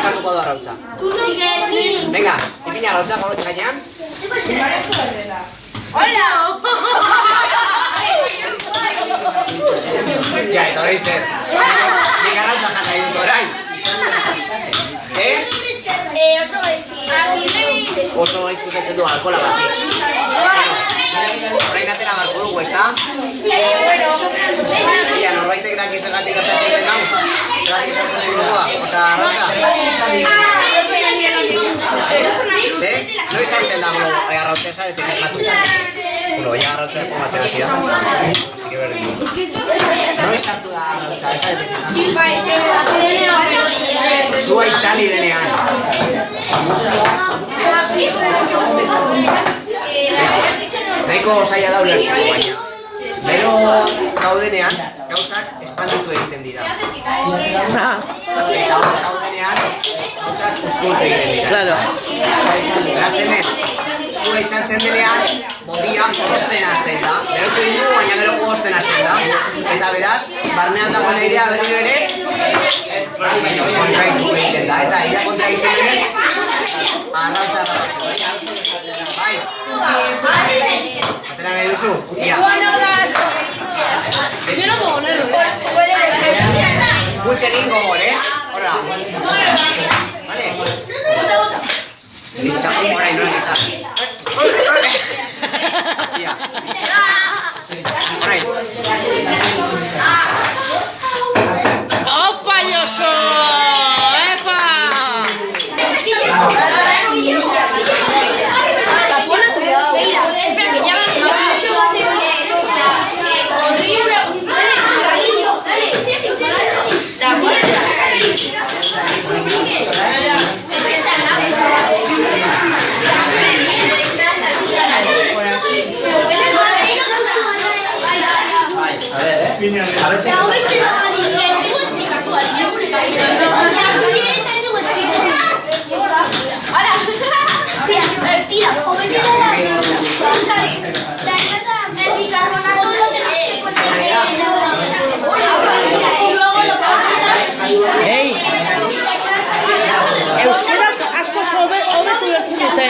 hartuko du arrautza. Venga, ipina arrautza, gorotxe gainean. Hola! Ja, eta orain zer. Nik arrautza jata dut orain. Oso gaizki usatzen du alkohola bat. Orain atera barko dugu, ezta? Ia, norbaitek daki zergatik gertatzen den hau? Zergatik sortzen den dugu, oza, arrautza? Noiz hartzen dago arrautza esaretik jatu? Bueno, ja arrautza fumatzen hasi da. Así que berdin. Noiz hartu da arrautza esaretik jatu? Zua itzali denean. Nahiko zaila da ulertzeko baina. Bero gaudenean, gauzak espanditu egiten dira. Eta hotz gaudenean, gauzak uskultu egiten dira. Claro. Beraz hemen, zua itzaltzen denean, botia gozten hasten da. Berotu du, baina gero gozten hasten da. Eta beraz, barnean dagoen airea berriro ere, kontraitu egiten da. Eta aire kontraitzen denez, arrautza. Bai. Atera nahi duzu? Ia. Putz egin gogor, Horra. Vale? Litzak, orain, nola litzak. Ia. Orain. Opa, Josu! Epa! Ei! Euskaraz askoz hobetu ulertzen dute.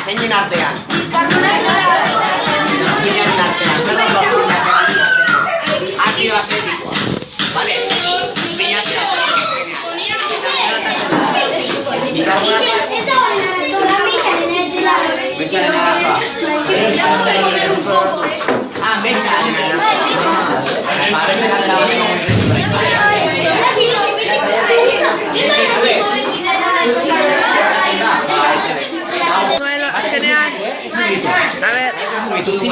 Zeinen artean. Ácido acético. Vale. Espiñasia. Mecha de narazoa. Ah, mecha de narazoa. Beste gatela bateko.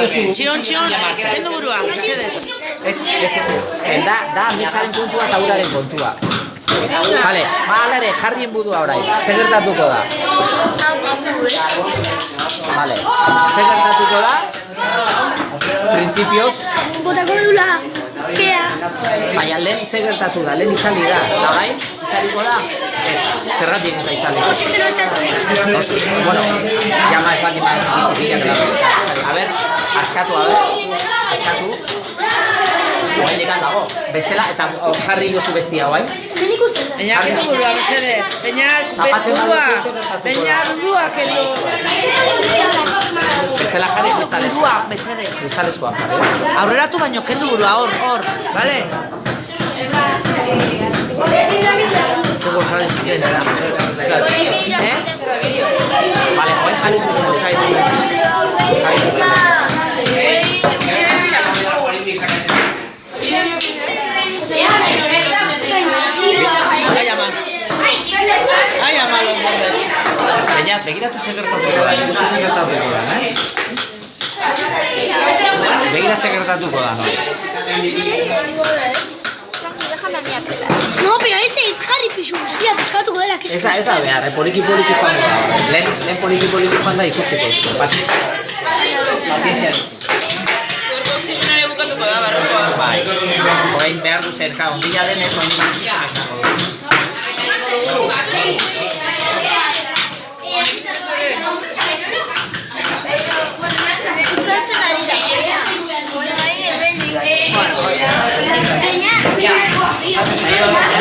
duzu. Txion, kendu burua, mesedez. Ez. Da ametxaren kontua eta uraren kontua. Vale, ala ere, jarrien budua orain. Zer gertatuko da? Vale, zer gertatuko da? Printzipioz. Botako deula, kea. Baina lehen zer gertatu da, lehen itzali da. Eta orain, itzaliko da? Ez, zerratik ez da itzaliko. Bueno, jama ez baldin bat itxipilak lako. A ber, askatu. Oain dikan dago, bestela, eta jarri inozu bestia, oain? Baina kendu burua, mesedez. Baina burua kendu. Bestela jarri kristaleskoa. Burua, mesedez. Kristaleskoa jarri. Aurreratu baino kendu burua, hor, bale? Txego sabes ziren, Vale, oain jarri kristaleskoa. Jarri kristaleskoa. Ai ama los bordes. Baina, begiratu zer gertatuko da, ikusi zer gertatuko da, Begira zer gertatuko da, no? No, pero ese es Harry pixu guztia, buskatuko dela, que es Ez da behar, poliki joan da. Lehen poliki joan da ikusiko. Pazientzia. Oxigenare bukatuko da, barrokoa. Bai, orain behar du zerka, ondila denez, oin ikusiko ezako.